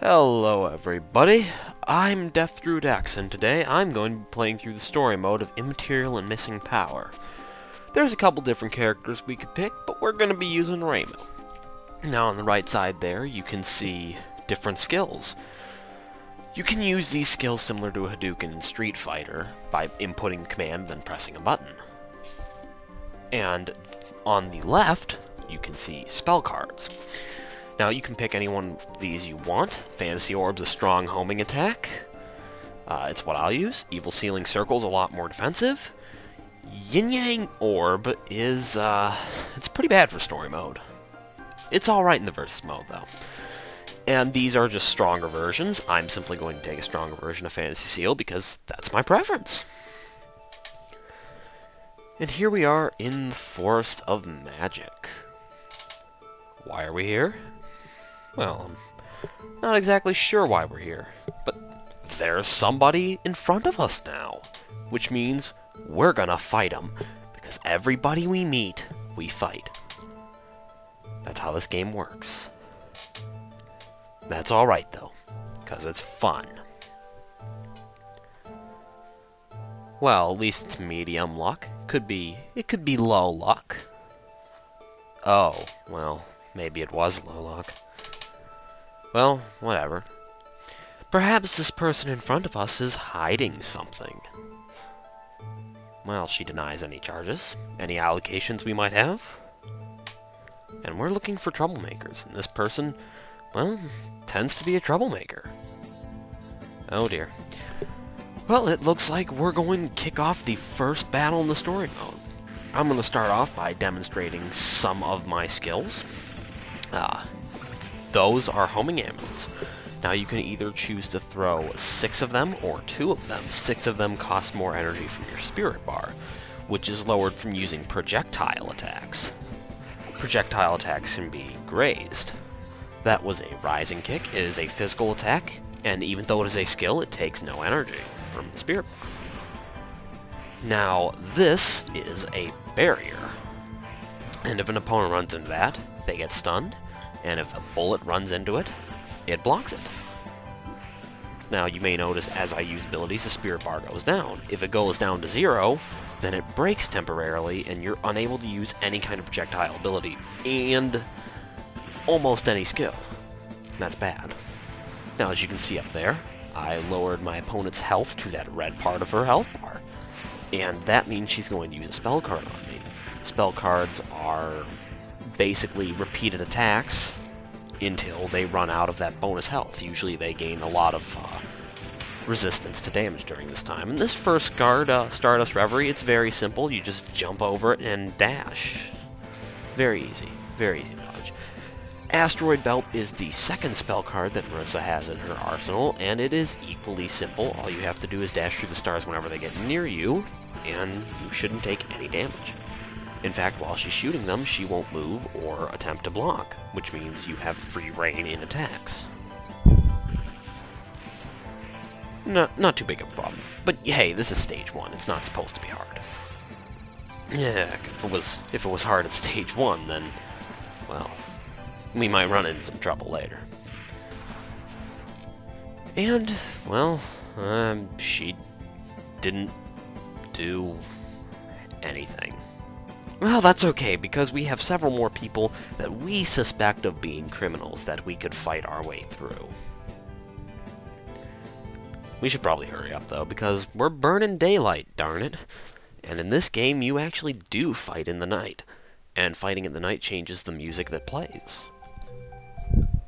Hello everybody, I'm DeathDruidX, and today I'm going to be playing through the story mode of Immaterial and Missing Power. There's a couple different characters we could pick, but we're going to be using Reimu. Now on the right side there, you can see different skills. You can use these skills similar to a Hadouken in Street Fighter by inputting a command then pressing a button. And on the left, you can see spell cards. Now, you can pick any one of these you want. Fantasy Orb's a strong homing attack. It's what I'll use. Evil Sealing Circle's a lot more defensive. Yin Yang Orb is, it's pretty bad for story mode. It's alright in the versus mode, though. And these are just stronger versions. I'm simply going to take a stronger version of Fantasy Seal because that's my preference. And here we are in the Forest of Magic. Why are we here? Well, I'm not exactly sure why we're here, but there's somebody in front of us now, which means we're gonna fight them, because everybody we meet, we fight. That's how this game works. That's alright, though, because it's fun. Well, at least it's medium luck. It could be low luck. Oh, well, maybe it was low luck. Well, whatever. Perhaps this person in front of us is hiding something. Well, she denies any charges, any allocations we might have. And we're looking for troublemakers, and this person, well, tends to be a troublemaker. Oh dear. Well, it looks like we're going to kick off the first battle in the story mode. I'm going to start off by demonstrating some of my skills. Those are homing amulets. Now you can either choose to throw 6 of them or 2 of them. 6 of them cost more energy from your spirit bar, which is lowered from using projectile attacks. Projectile attacks can be grazed. That was a rising kick. It is a physical attack, and even though it is a skill, it takes no energy from the spirit bar. Now, this is a barrier. And if an opponent runs into that, they get stunned. And if a bullet runs into it, it blocks it. Now, you may notice as I use abilities, the spirit bar goes down. If it goes down to 0, then it breaks temporarily, and you're unable to use any kind of projectile ability, and almost any skill. That's bad. Now, as you can see up there, I lowered my opponent's health to that red part of her health bar. And that means she's going to use a spell card on me. Spell cards are basically repeated attacks until they run out of that bonus health. Usually they gain a lot of resistance to damage during this time. And this first card, Stardust Reverie, it's very simple. You just jump over it and dash. Very easy to dodge. Asteroid Belt is the second spell card that Marissa has in her arsenal, and it is equally simple. All you have to do is dash through the stars whenever they get near you, and you shouldn't take any damage. In fact, while she's shooting them, she won't move or attempt to block, which means you have free reign in attacks. Not too big of a problem. But hey, this is stage 1. It's not supposed to be hard. Yeah, if it was hard at stage 1, then, well, we might run into some trouble later. And, well, she didn't do anything. Well, that's okay, because we have several more people that we suspect of being criminals that we could fight our way through. We should probably hurry up, though, because we're burning daylight, darn it. And in this game, you actually do fight in the night. And fighting in the night changes the music that plays. A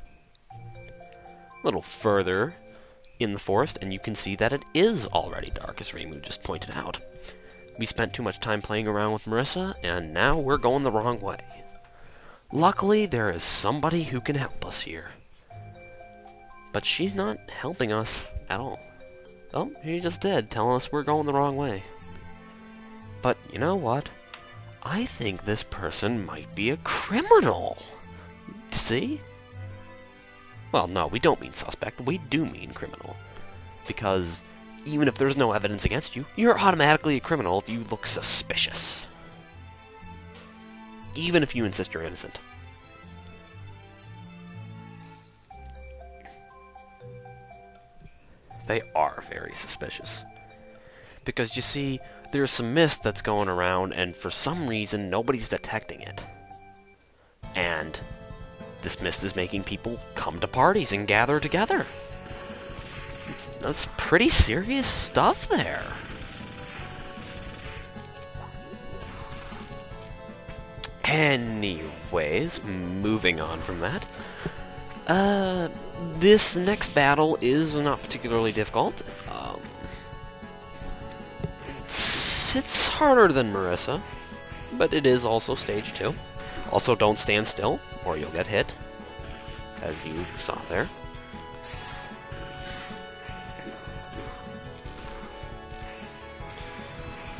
little further in the forest, and you can see that it is already dark, as Reimu just pointed out. We spent too much time playing around with Marissa, and now we're going the wrong way. Luckily, there is somebody who can help us here. But she's not helping us at all. Oh, she just did, telling us we're going the wrong way. But you know what? I think this person might be a criminal. See? Well, no, we don't mean suspect. We do mean criminal. Because even if there's no evidence against you, you're automatically a criminal if you look suspicious. Even if you insist you're innocent. They are very suspicious. Because you see, there's some mist that's going around, and for some reason, nobody's detecting it. And this mist is making people come to parties and gather together. That's pretty serious stuff there. Anyways, moving on from that. This next battle is not particularly difficult. It's harder than Marissa, but it is also stage 2. Also, don't stand still, or you'll get hit, as you saw there.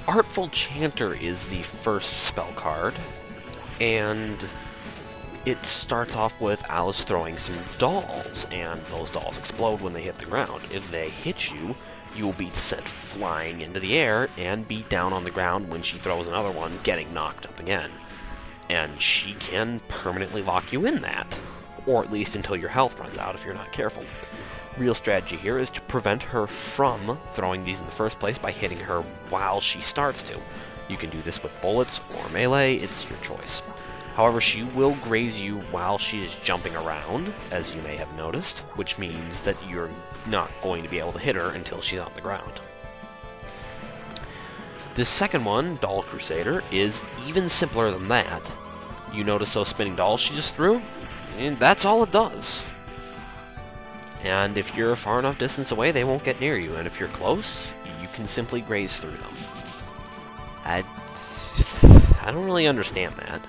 Artful Chanter is the first spell card, and it starts off with Alice throwing some dolls, and those dolls explode when they hit the ground. If they hit you, you will be sent flying into the air and be down on the ground when she throws another one, getting knocked up again. And she can permanently lock you in that, or at least until your health runs out if you're not careful. Real strategy here is to prevent her from throwing these in the first place by hitting her while she starts to. You can do this with bullets or melee, it's your choice. However, she will graze you while she is jumping around, as you may have noticed, which means that you're not going to be able to hit her until she's on the ground. This second one, Doll Crusader, is even simpler than that. You notice those spinning dolls she just threw? And that's all it does. And if you're a far enough distance away, they won't get near you, and if you're close, you can simply graze through them. I don't really understand that.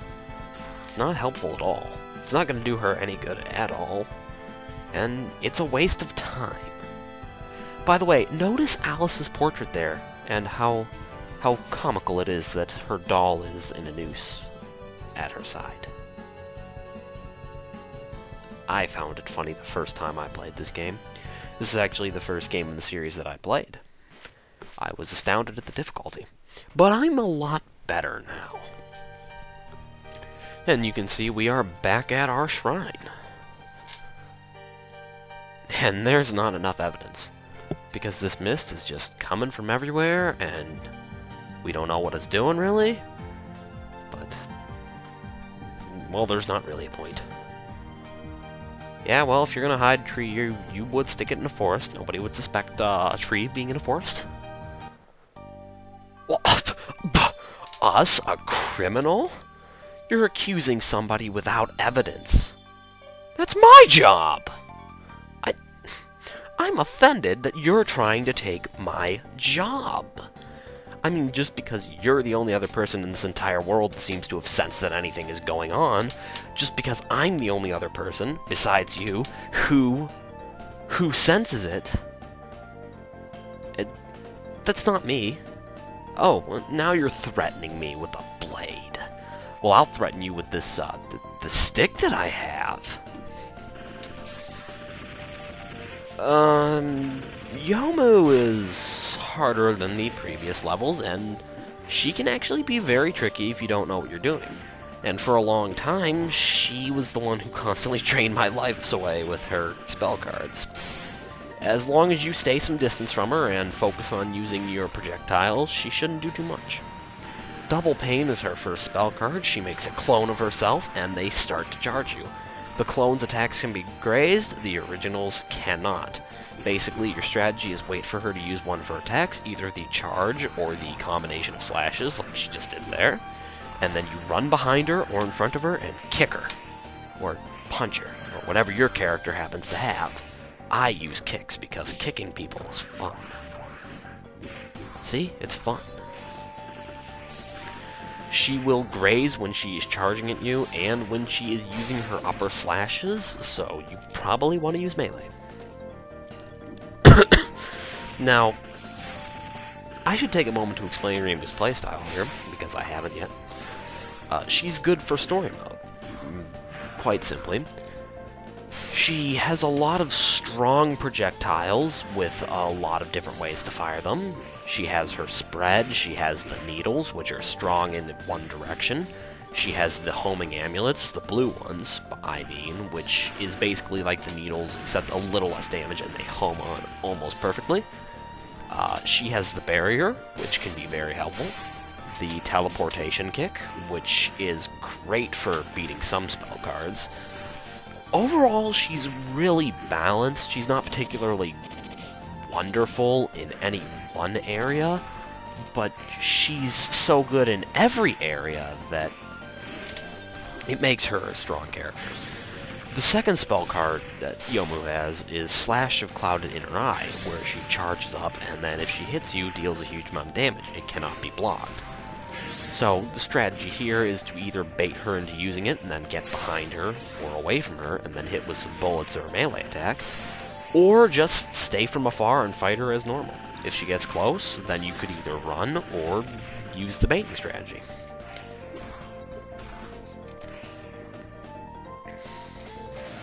It's not helpful at all. It's not going to do her any good at all. And it's a waste of time. By the way, notice Alice's portrait there, and how comical it is that her doll is in a noose at her side. I found it funny the first time I played this game. This is actually the first game in the series that I played. I was astounded at the difficulty. But I'm a lot better now. And you can see we are back at our shrine. And there's not enough evidence. Because this mist is just coming from everywhere, and we don't know what it's doing, really. But, well, there's not really a point. Yeah, well, if you're gonna hide a tree, you would stick it in a forest. Nobody would suspect a tree being in a forest. Well, us? A criminal? You're accusing somebody without evidence. That's my job! I'm offended that you're trying to take my job. I mean, just because you're the only other person in this entire world that seems to have sensed that anything is going on, just because I'm the only other person, besides you, who senses it, that's not me. Oh, well, now you're threatening me with a blade. Well, I'll threaten you with this, the stick that I have. Yomu is harder than the previous levels, and she can actually be very tricky if you don't know what you're doing. And for a long time, she was the one who constantly drained my lives away with her spell cards. As long as you stay some distance from her and focus on using your projectiles, she shouldn't do too much. Double Pain is her first spell card. She makes a clone of herself, and they start to charge you. The clone's attacks can be grazed, the originals cannot. Basically, your strategy is wait for her to use one of her attacks, either the charge or the combination of slashes, like she just did there, and then you run behind her or in front of her and kick her, or punch her, or whatever your character happens to have. I use kicks because kicking people is fun. See? It's fun. She will graze when she is charging at you and when she is using her upper slashes, so you probably want to use melee. Now, I should take a moment to explain Reimu's playstyle here, because I haven't yet. She's good for story mode. Quite simply. She has a lot of strong projectiles with a lot of different ways to fire them. She has her spread, she has the needles, which are strong in one direction, She has the homing amulets, the blue ones, which is basically like the needles, except a little less damage, and they home on almost perfectly. She has the barrier, which can be very helpful. The teleportation kick, which is great for beating some spell cards. Overall, she's really balanced. She's not particularly wonderful in any one area, but she's so good in every area that it makes her a strong character. The second spell card that Yomu has is Slash of Clouded Inner Eye, where she charges up, and then if she hits you, deals a huge amount of damage. It cannot be blocked. So the strategy here is to either bait her into using it and then get behind her or away from her and then hit with some bullets or a melee attack, or just stay from afar and fight her as normal. If she gets close, then you could either run or use the baiting strategy.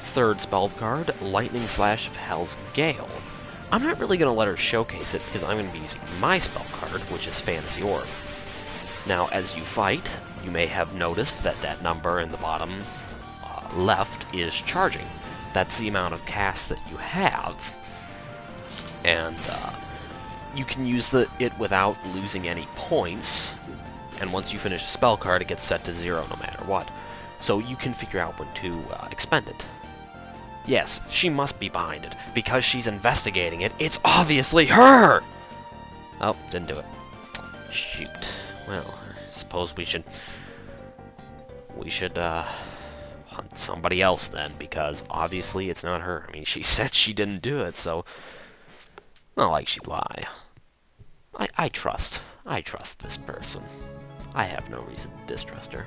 Third spell card, Lightning Slash of Hell's Gale. I'm not really going to let her showcase it because I'm going to be using my spell card, which is Fantasy Orb. Now, as you fight, you may have noticed that that number in the bottom left is charging. That's the amount of casts that you have. And you can use it without losing any points. And once you finish a spell card, it gets set to 0 no matter what. So you can figure out when to expend it. Yes, she must be behind it. Because she's investigating it, it's obviously her! Oh, didn't do it. Shoot. Well, I suppose we should hunt somebody else then, because obviously it's not her. I mean, she said she didn't do it, so not like she'd lie. I trust this person. I have no reason to distrust her.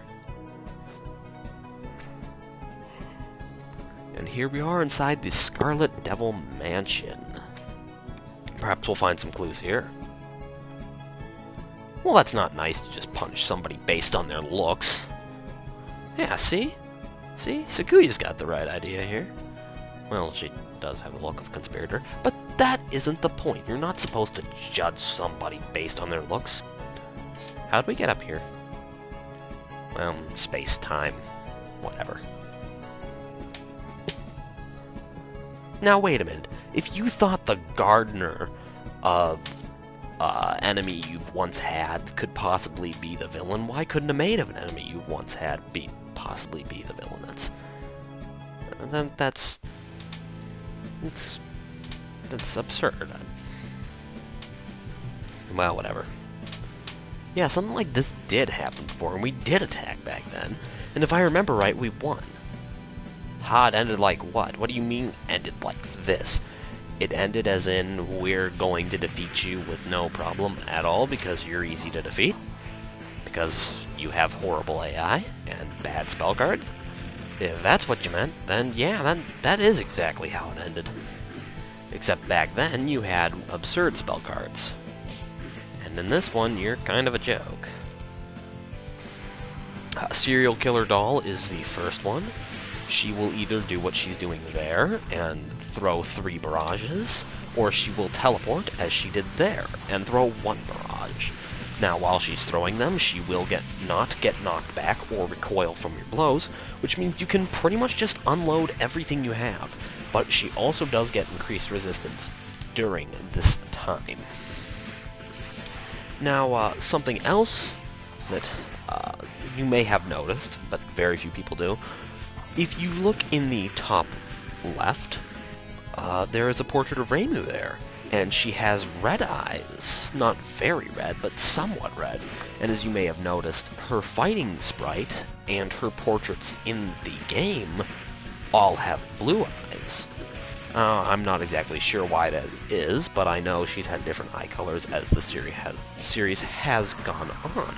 And here we are inside the Scarlet Devil Mansion. Perhaps we'll find some clues here. Well, that's not nice to just punish somebody based on their looks. Yeah, see? See? Sakuya's got the right idea here. Well, she does have the look of a conspirator, but that isn't the point. You're not supposed to judge somebody based on their looks. How'd we get up here? Well, space-time. Whatever. Now, wait a minute. If you thought the gardener of enemy you've once had could possibly be the villain, why couldn't a maid of an enemy you've once had possibly be the villain? That's absurd. Well, whatever. Yeah, something like this did happen before, and we did attack back then. And if I remember right, we won. Ha, it ended like what? What do you mean, ended like this? It ended as in, we're going to defeat you with no problem at all because you're easy to defeat? Because you have horrible AI and bad spell cards? If that's what you meant, then yeah, that is exactly how it ended. Except back then, you had absurd spell cards. And in this one, you're kind of a joke. Serial Killer Doll is the first one. She will either do what she's doing there and throw 3 barrages, or she will teleport, as she did there, and throw 1 barrage. Now, while she's throwing them, she will not get knocked back or recoil from your blows, which means you can pretty much just unload everything you have. But she also does get increased resistance during this time. Now, something else that you may have noticed, but very few people do. If you look in the top left, there is a portrait of Reimu there, and she has red eyes. Not very red, but somewhat red. And as you may have noticed, her fighting sprite and her portraits in the game all have blue eyes. I'm not exactly sure why that is, but I know she's had different eye colors as the series has gone on.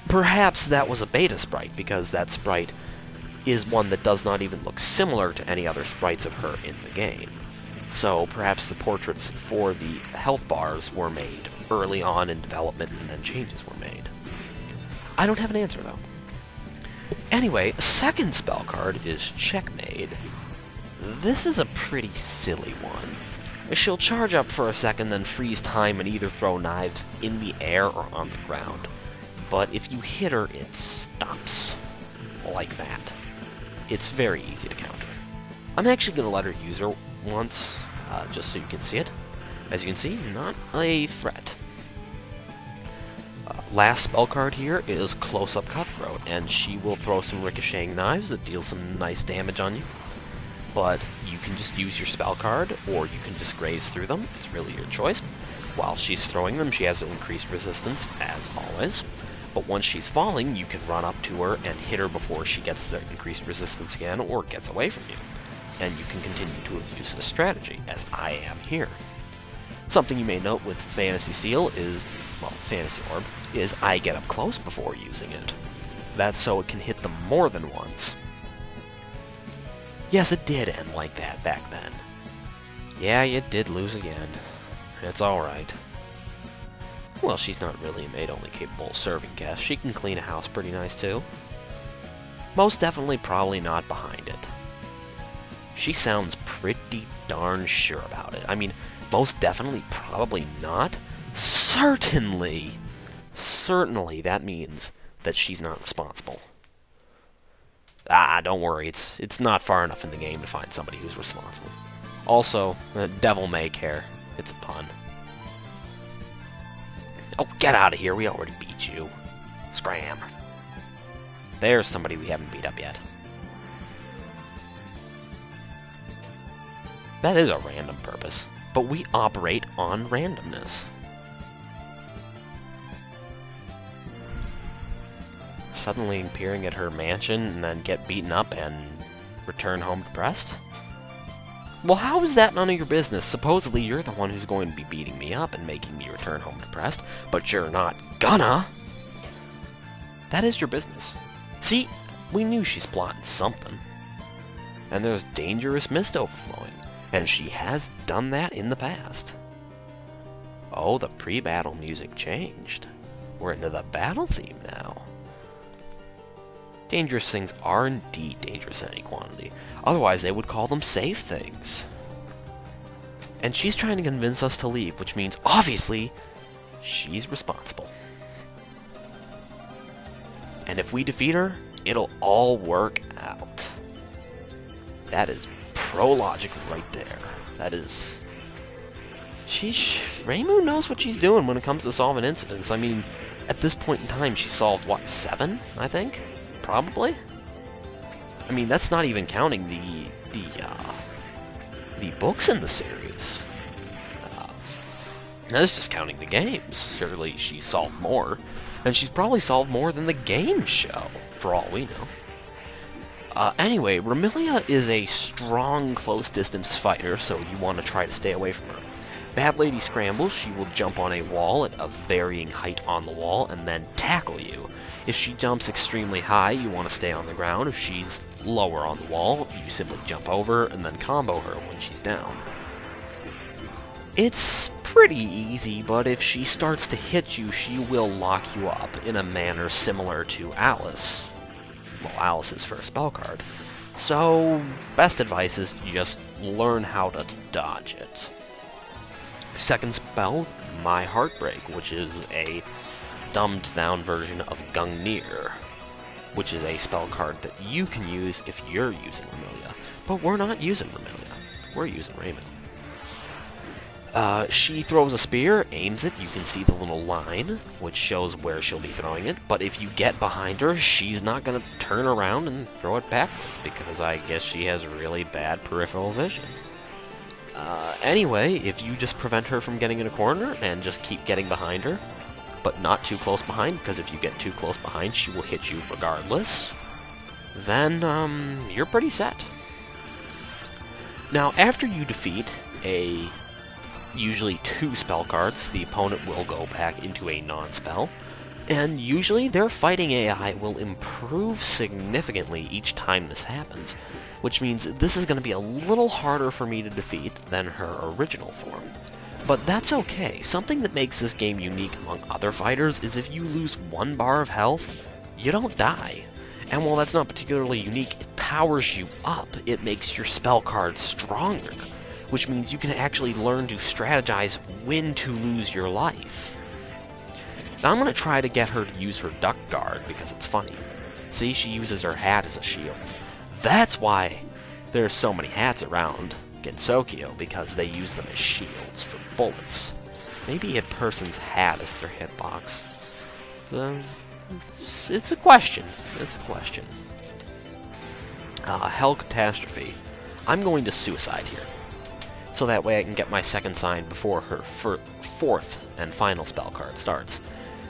Perhaps that was a beta sprite, because that sprite is one that does not even look similar to any other sprites of her in the game. So perhaps the portraits for the health bars were made early on in development and then changes were made. I don't have an answer, though. Anyway, second spell card is Checkmate. This is a pretty silly one. She'll charge up for a second, then freeze time and either throw knives in the air or on the ground. but if you hit her, it stops. Like that. It's very easy to counter. I'm actually going to let her use her once, just so you can see it. As you can see, not a threat. Last spell card here is Close-Up Cutthroat, and she will throw some ricocheting knives that deal some nice damage on you. But you can just use your spell card, or you can just graze through them. It's really your choice. While she's throwing them, she has increased resistance, as always. But once she's falling, you can run up to her and hit her before she gets the increased resistance again, or gets away from you. And you can continue to abuse this strategy, as I am here. Something you may note with Fantasy Seal is, well, Fantasy Orb, is I get up close before using it. That's so it can hit them more than once. Yes, it did end like that back then. Yeah, you did lose again. It's alright. Well, she's not really a maid only capable of serving guests. She can clean a house pretty nice, too. Most definitely probably not behind it. She sounds pretty darn sure about it. I mean, most definitely probably not. Certainly! Certainly that means that she's not responsible. Ah, don't worry, it's not far enough in the game to find somebody who's responsible. Also, the devil may care. It's a pun. Oh, get out of here, we already beat you. Scram. There's somebody we haven't beat up yet. That is a random purpose, but we operate on randomness. Suddenly appearing at her mansion and then get beaten up and return home depressed? Well, how is that none of your business? Supposedly you're the one who's going to be beating me up and making me return home depressed, but you're not gonna! That is your business. See, we knew she's plotting something. And there's dangerous mist overflowing, and she has done that in the past. Oh, the pre-battle music changed. We're into the battle theme now. Dangerous things are indeed dangerous in any quantity. Otherwise, they would call them safe things. And she's trying to convince us to leave, which means, obviously, she's responsible. And if we defeat her, it'll all work out. That is pro-logic right there. That is... Reimu knows what she's doing when it comes to solving incidents. I mean, at this point in time, she solved, what, 7, I think? Probably? I mean, that's not even counting the books in the series. That's just counting the games. Surely she solved more. And she's probably solved more than the games show, for all we know. Anyway, Remilia is a strong close-distance fighter, so you want to try to stay away from her. Bad Lady scrambles, she will jump on a wall at a varying height on the wall and then tackle you. If she jumps extremely high, you want to stay on the ground. If she's lower on the wall, you simply jump over and then combo her when she's down. It's pretty easy, but if she starts to hit you, she will lock you up in a manner similar to Alice. Well, Alice's first spell card. So, best advice is you just learn how to dodge it. Second spell, My Heartbreak, which is a dumbed-down version of Gungnir, which is a spell card that you can use if you're using Remilia. But we're not using Remilia. We're using Reimu. She throws a spear, aims it, you can see the little line, which shows where she'll be throwing it, but if you get behind her, she's not going to turn around and throw it backwards, because I guess she has really bad peripheral vision. Anyway, if you just prevent her from getting in a corner and just keep getting behind her, but not too close behind, because if you get too close behind, she will hit you regardless, then, you're pretty set. Now, after you defeat usually 2 spell cards, the opponent will go back into a non-spell, and usually their fighting AI will improve significantly each time this happens, which means this is going to be a little harder for me to defeat than her original form. But that's okay. Something that makes this game unique among other fighters is if you lose 1 bar of health, you don't die. And while that's not particularly unique, it powers you up. It makes your spell cards stronger, which means you can actually learn to strategize when to lose your life. Now I'm going to try to get her to use her duck guard because it's funny. See, she uses her hat as a shield. That's why there's so many hats around Gensokyo, because they use them as shields for bullets. Maybe a person's hat is their hitbox. It's a question. It's a question. Hell Catastrophe. I'm going to suicide here, so that way I can get my second sign before her fourth and final spell card starts.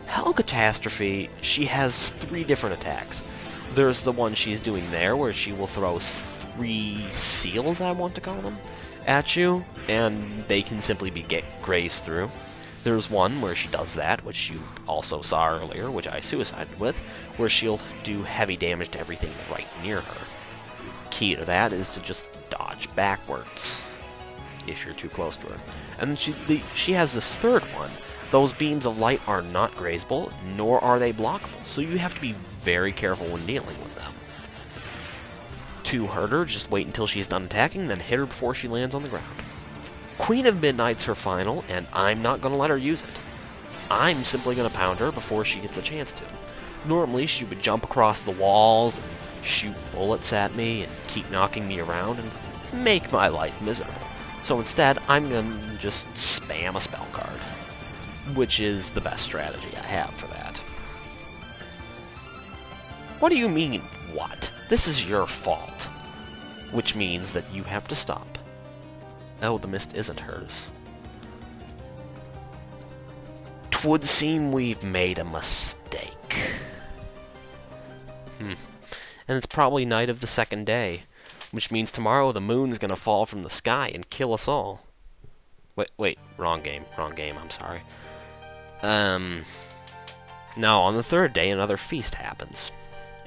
Hell Catastrophe, she has 3 different attacks. There's the one she's doing there, where she will throw 3 seals, I want to call them, at you, and they can simply be grazed through. There's one where she does that, which you also saw earlier, which I suicided with, where she'll do heavy damage to everything right near her. Key to that is to just dodge backwards, if you're too close to her. And she has this third one. Those beams of light are not grazable, nor are they blockable, so you have to be very careful when dealing with them. To hurt her, just wait until she's done attacking, then hit her before she lands on the ground. Queen of Midnight's her final, and I'm not going to let her use it. I'm simply going to pound her before she gets a chance to. Normally, she would jump across the walls and shoot bullets at me and keep knocking me around and make my life miserable. So instead, I'm going to just spam a spell card, which is the best strategy I have for that. What do you mean, what? This is your fault. Which means that you have to stop. Oh, the mist isn't hers. 'Twould seem we've made a mistake. And it's probably night of the second day, which means tomorrow the moon's gonna fall from the sky and kill us all. Wait, wrong game, I'm sorry. No, on the third day another feast happens.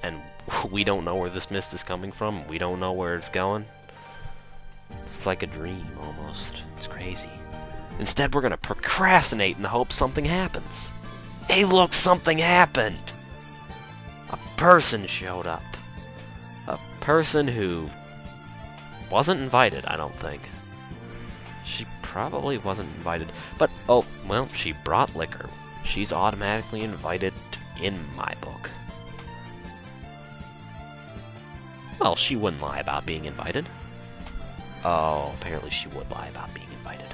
And we don't know where this mist is coming from, we don't know where it's going. It's like a dream, almost. It's crazy. Instead, we're gonna procrastinate in the hope something happens. Hey, look, something happened! A person showed up. A person who wasn't invited, I don't think. She probably wasn't invited. But, oh, well, she brought liquor. She's automatically invited in my book. Well, she wouldn't lie about being invited. Oh, apparently she would lie about being invited.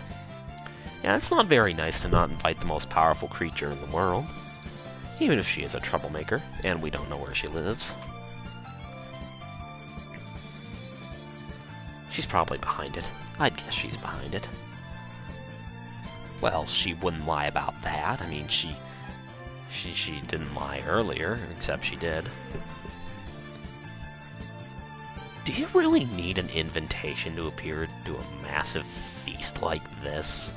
Yeah, it's not very nice to not invite the most powerful creature in the world. Even if she is a troublemaker, and we don't know where she lives. She's probably behind it. I'd guess she's behind it. Well, she wouldn't lie about that. I mean, she didn't lie earlier, except she did. Do you really need an invitation to appear to a massive feast like this?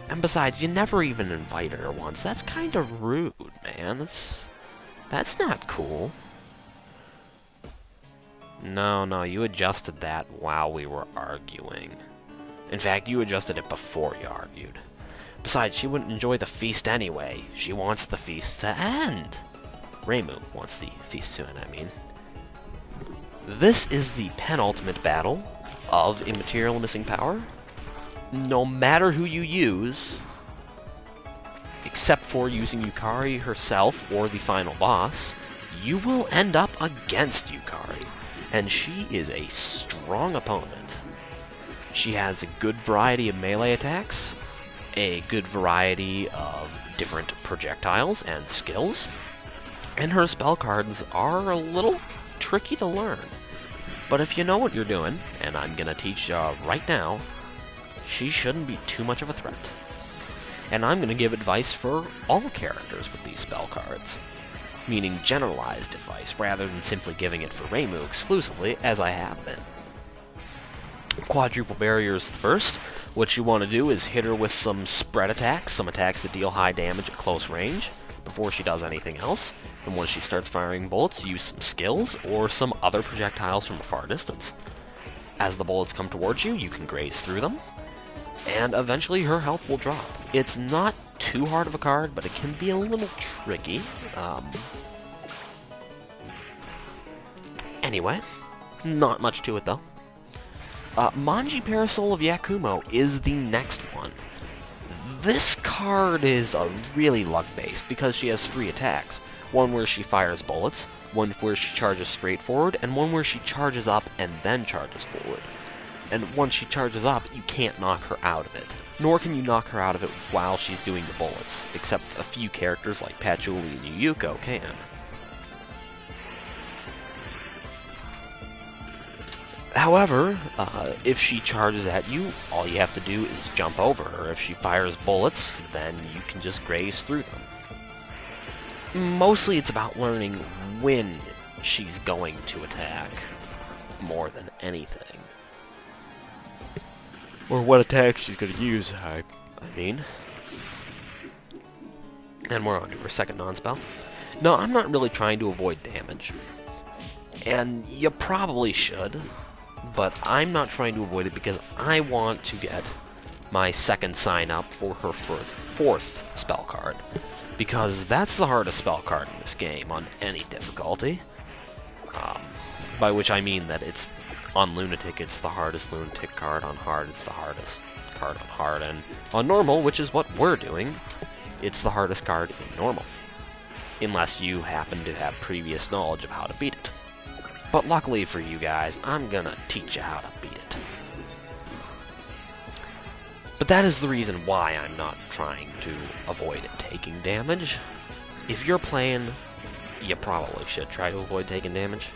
And besides, you never even invited her once. That's kind of rude, man. That's not cool. No, you adjusted that while we were arguing. In fact, you adjusted it before you argued. Besides, she wouldn't enjoy the feast anyway. She wants the feast to end. Reimu wants the feast to end, I mean. This is the penultimate battle of Immaterial Missing Power. No matter who you use, except for using Yukari herself or the final boss, you will end up against Yukari. And she is a strong opponent. She has a good variety of melee attacks, a good variety of different projectiles and skills, and her spell cards are a little tricky to learn. But if you know what you're doing, and I'm gonna teach you right now, she shouldn't be too much of a threat. And I'm gonna give advice for all characters with these spell cards, meaning generalized advice, rather than simply giving it for Reimu exclusively, as I have been. Quadruple barriers first. What you want to do is hit her with some spread attacks, some attacks that deal high damage at close range, before she does anything else. And once she starts firing bullets, use some skills or some other projectiles from a far distance. As the bullets come towards you, you can graze through them, and eventually her health will drop. It's not too hard of a card, but it can be a little tricky. Anyway, not much to it though. Manji Parasol of Yakumo is the next one. This card is really luck-based because she has 3 attacks. One where she fires bullets, one where she charges straight forward, and one where she charges up and then charges forward. And once she charges up, you can't knock her out of it. Nor can you knock her out of it while she's doing the bullets, except a few characters like Patchouli and Yuyuko can. However, if she charges at you, all you have to do is jump over her. If she fires bullets, then you can just graze through them. Mostly it's about learning when she's going to attack, more than anything. Or what attack she's going to use, I mean. And we're on to her second non-spell. No, I'm not really trying to avoid damage. And you probably should, but I'm not trying to avoid it because I want to get my second sign up for her fourth spell card. Because that's the hardest spell card in this game, on any difficulty. By which I mean that it's on Lunatic, it's the hardest Lunatic card. On Hard, it's the hardest card on Hard. And on Normal, which is what we're doing, it's the hardest card in Normal. Unless you happen to have previous knowledge of how to beat it. But luckily for you guys, I'm gonna teach you how to beat it. But that is the reason why I'm not trying to avoid taking damage. If you're playing, you probably should try to avoid taking damage.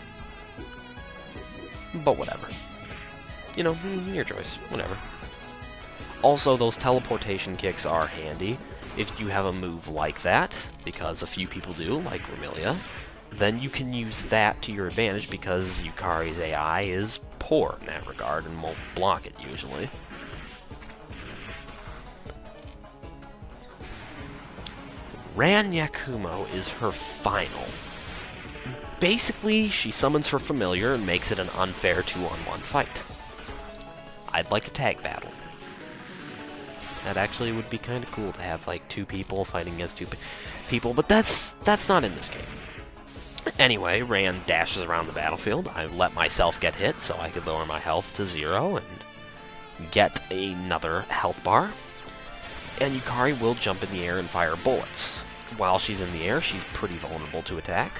But whatever. You know, your choice. Whatever. Also, those teleportation kicks are handy. If you have a move like that, because a few people do, like Remilia, then you can use that to your advantage because Yukari's AI is poor in that regard and won't block it usually. Ran Yakumo is her final. Basically, she summons her familiar and makes it an unfair 2-on-1 fight. I'd like a tag battle. That actually would be kind of cool to have like 2 people fighting against 2 people, but that's not in this game. Anyway, Ran dashes around the battlefield. I let myself get hit so I could lower my health to 0 and get another health bar. And Yukari will jump in the air and fire bullets. While she's in the air, she's pretty vulnerable to attack.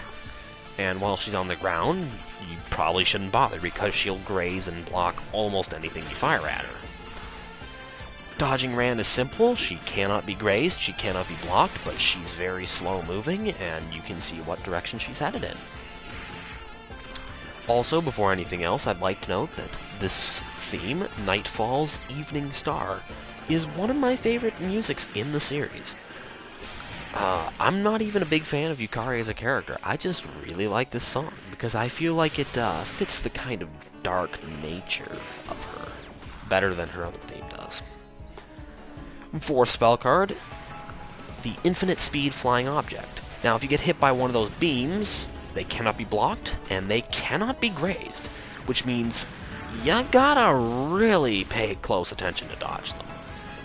And while she's on the ground, you probably shouldn't bother because she'll graze and block almost anything you fire at her. Dodging Ran is simple. She cannot be grazed, she cannot be blocked, but she's very slow moving, and you can see what direction she's headed in. Also, before anything else, I'd like to note that this theme, Nightfall's Evening Star, is one of my favorite musics in the series. I'm not even a big fan of Yukari as a character. I just really like this song because I feel like it fits the kind of dark nature of her better than her other theme does. Fourth spell card, the Infinite Speed Flying Object. Now, if you get hit by one of those beams, they cannot be blocked and they cannot be grazed, which means you gotta really pay close attention to dodge them.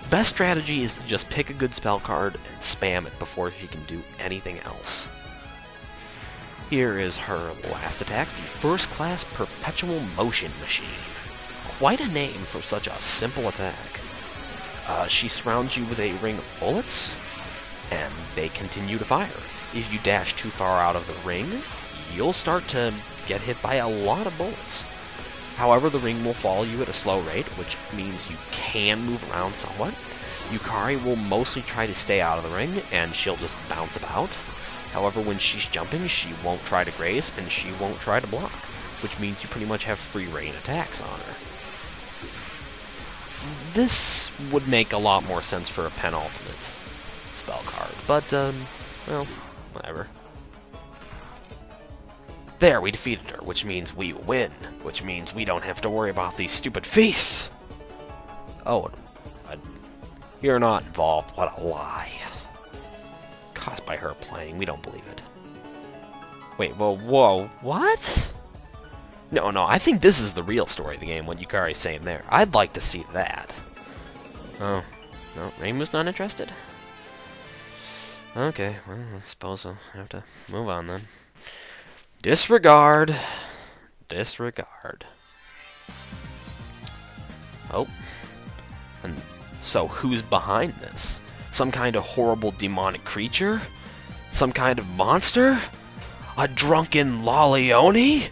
Best strategy is to just pick a good spell card and spam it before she can do anything else. Here is her last attack, the First Class Perpetual Motion Machine. Quite a name for such a simple attack. She surrounds you with a ring of bullets, and they continue to fire. If you dash too far out of the ring, you'll start to get hit by a lot of bullets. However, the ring will follow you at a slow rate, which means you can move around somewhat. Yukari will mostly try to stay out of the ring, and she'll just bounce about. However, when she's jumping, she won't try to graze, and she won't try to block, which means you pretty much have free reign attacks on her. This would make a lot more sense for a penultimate spell card, but, well, whatever. There, we defeated her, which means we win, which means we don't have to worry about these stupid feasts. Oh, you're not involved. What a lie. Caused by her playing. We don't believe it. Wait, whoa, what? No, I think this is the real story of the game, what Yukari's saying there. I'd like to see that. Oh, no, Reimu's not interested? Okay, well, I suppose I'll have to move on then. Disregard. Disregard. Oh. And so who's behind this? Some kind of horrible demonic creature? Some kind of monster? A drunken Lolioni?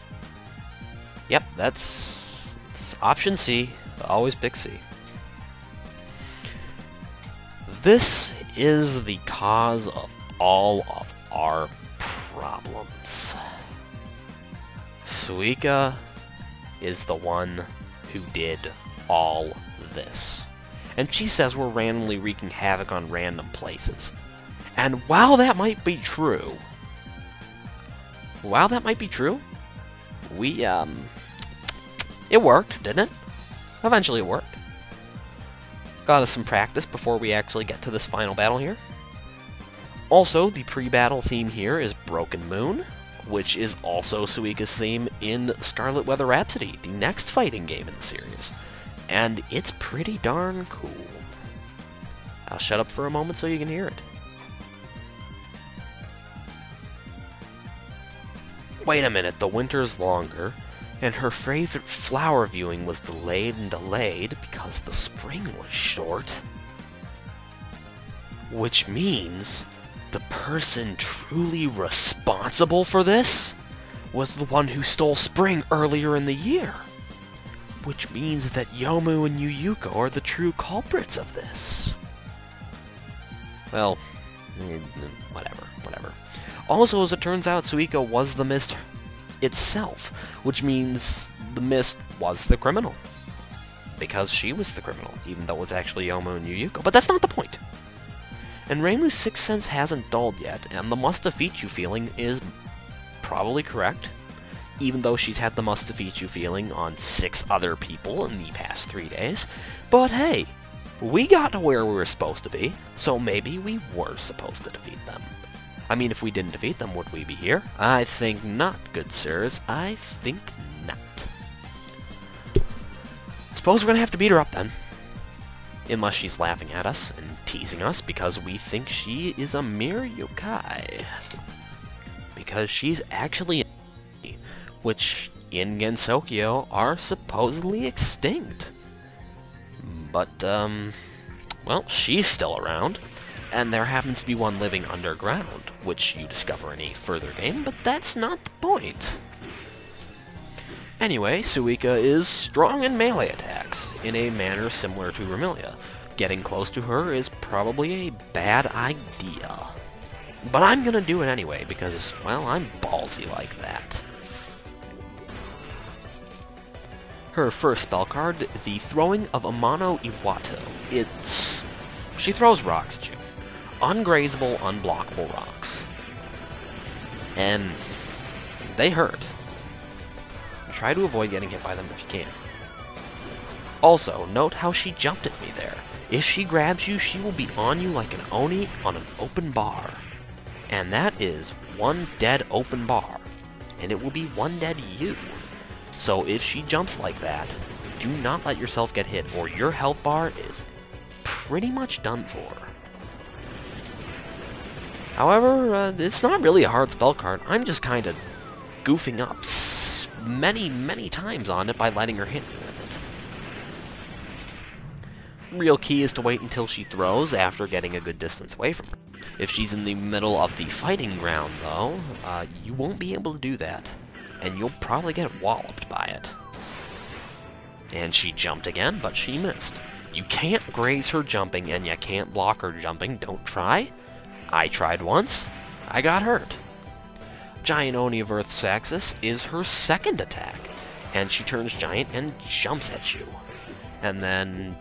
Yep, that's option C. Always pick C. This is the cause of all of our problems. Suika is the one who did all this. And she says we're randomly wreaking havoc on random places. And while that might be true, it worked, didn't it? Eventually it worked. Got us some practice before we actually get to this final battle here. Also, the pre-battle theme here is Broken Moon, which is also Suika's theme in Scarlet Weather Rhapsody, the next fighting game in the series. And it's pretty darn cool. I'll shut up for a moment so you can hear it. Wait a minute, the winter's longer, and her favorite flower viewing was delayed and delayed because the spring was short. Which means the person truly responsible for this was the one who stole spring earlier in the year. Which means that Yomu and Yuyuko are the true culprits of this. Well, whatever. Also, as it turns out, Suika was the mist itself, which means the mist was the criminal. Because she was the criminal, even though it was actually Yomu and Yuyuko. But that's not the point. And Reimu's sixth sense hasn't dulled yet, and the must defeat you feeling is probably correct, even though she's had the must defeat you feeling on 6 other people in the past 3 days. But hey, we got to where we were supposed to be, so maybe we were supposed to defeat them. I mean, if we didn't defeat them, would we be here? I think not, good sirs. I think not. Suppose we're gonna have to beat her up then. Unless she's laughing at us and teasing us because we think she is a mere yokai. Because she's actually a which in Gensokyo are supposedly extinct. But, well, she's still around. And there happens to be one living underground, which you discover in a further game, but that's not the point. Anyway, Suika is strong in melee attacks, in a manner similar to Remilia. Getting close to her is probably a bad idea. But I'm gonna do it anyway, because, well, I'm ballsy like that. Her first spell card, the Throwing of Amano Iwato. She throws rocks at you. Ungrazable, unblockable rocks. And they hurt. Try to avoid getting hit by them if you can. Also, note how she jumped at me there. If she grabs you, she will be on you like an Oni on an open bar. And that is one dead open bar. And it will be one dead you. So if she jumps like that, do not let yourself get hit, or your health bar is pretty much done for. However, it's not really a hard spell card. I'm just kind of goofing up many times on it by letting her hit me with it. Real key is to wait until she throws after getting a good distance away from her. If she's in the middle of the fighting ground, though, you won't be able to do that. And you'll probably get walloped by it. And she jumped again, but she missed. You can't graze her jumping, and you can't block her jumping. Don't try. I tried once. I got hurt. Giant Oni of Earth's Axis is her second attack, and she turns giant and jumps at you. And then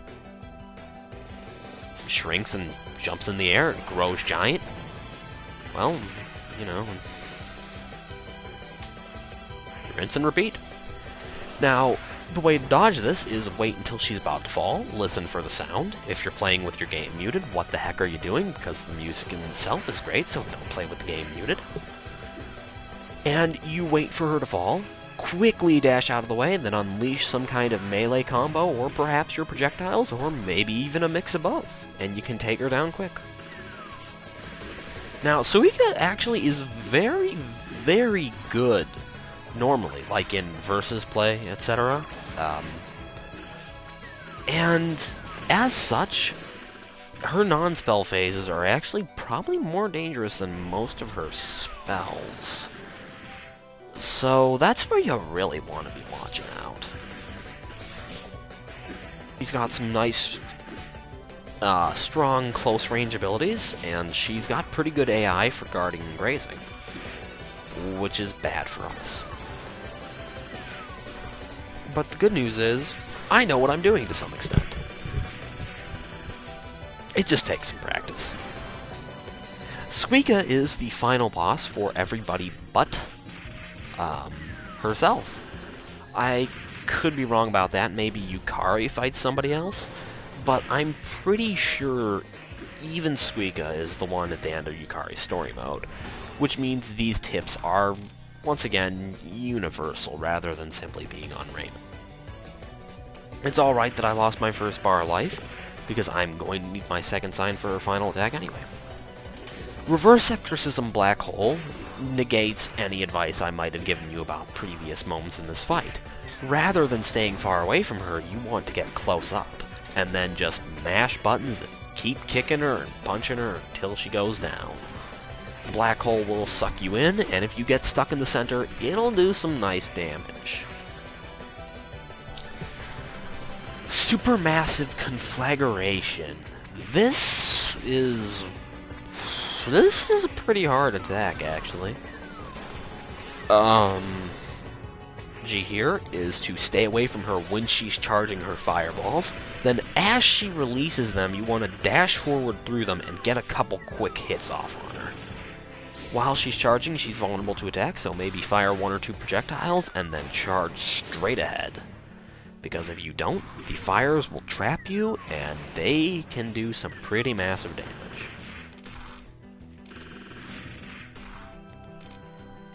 shrinks and jumps in the air and grows giant. Well, you know, rinse and repeat. Now, the way to dodge this is wait until she's about to fall, listen for the sound. If you're playing with your game muted, what the heck are you doing? Because the music in itself is great, so don't play with the game muted. And you wait for her to fall, quickly dash out of the way, and then unleash some kind of melee combo, or perhaps your projectiles, or maybe even a mix of both, and you can take her down quick. Now, Suika actually is very good normally, like in versus play, etc. And as such, her non-spell phases are actually probably more dangerous than most of her spells. So that's where you really want to be watching out. She's got some nice, strong close-range abilities, and she's got pretty good AI for guarding and grazing, which is bad for us. But the good news is, I know what I'm doing to some extent. It just takes some practice. Suika is the final boss for everybody but herself. I could be wrong about that. Maybe Yukari fights somebody else, but I'm pretty sure even Suika is the one at the end of Yukari's story mode, which means these tips are, once again, universal rather than simply being on Reimu. It's alright that I lost my first bar of life, because I'm going to need my second sign for her final attack anyway. Reverse Exorcism Black Hole negates any advice I might have given you about previous moments in this fight. Rather than staying far away from her, you want to get close up, and then just mash buttons and keep kicking her and punching her until she goes down. Black Hole will suck you in, and if you get stuck in the center, it'll do some nice damage. Supermassive Conflagration. This is a pretty hard attack, actually. G here is to stay away from her when she's charging her fireballs. Then as she releases them, you want to dash forward through them and get a couple quick hits off on her. While she's charging, she's vulnerable to attack, so maybe fire 1 or 2 projectiles and then charge straight ahead. Because if you don't, the fires will trap you, and they can do some pretty massive damage.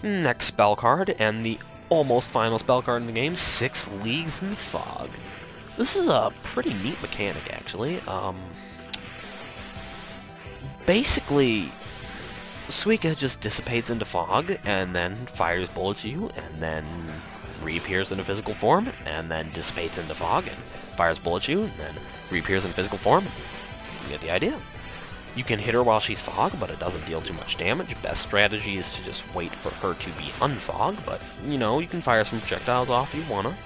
Next spell card, and the almost final spell card in the game, 6 Leagues in the Fog. This is a pretty neat mechanic, actually. Basically, Suika just dissipates into fog, and then fires bullets at you, and then reappears in a physical form, and then dissipates into fog, and fires bullets at you, and then reappears in physical form. You get the idea. You can hit her while she's fogged, but it doesn't deal too much damage. Best strategy is to just wait for her to be unfogged, but, you know, you can fire some projectiles off if you wanna.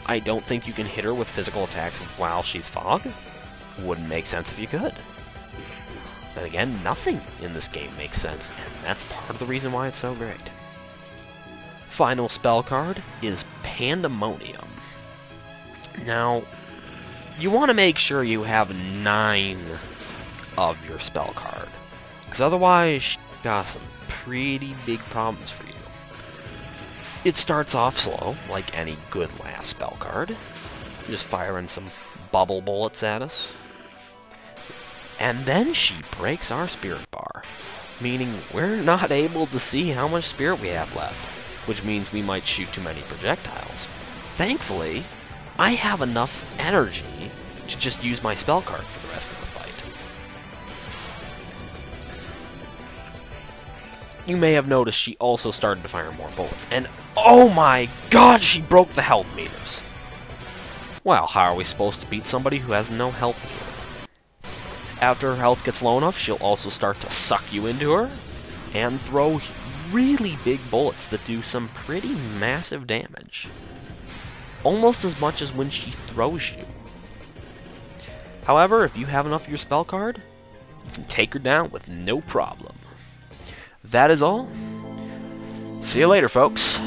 I don't think you can hit her with physical attacks while she's fogged. Wouldn't make sense if you could. And again, nothing in this game makes sense, and that's part of the reason why it's so great. Final spell card is Pandemonium. Now, you want to make sure you have 9 of your spell card, because otherwise she's got some pretty big problems for you. It starts off slow, like any good last spell card, just firing some bubble bullets at us. And then she breaks our spirit bar, meaning we're not able to see how much spirit we have left, which means we might shoot too many projectiles. Thankfully, I have enough energy to just use my spell card for the rest of the fight. You may have noticed she also started to fire more bullets, and oh my god, she broke the health meters! Well, how are we supposed to beat somebody who has no health meter? After her health gets low enough, she'll also start to suck you into her, and throw really big bullets that do some pretty massive damage. Almost as much as when she throws you. However, if you have enough of your spell card, you can take her down with no problem. That is all. See you later, folks.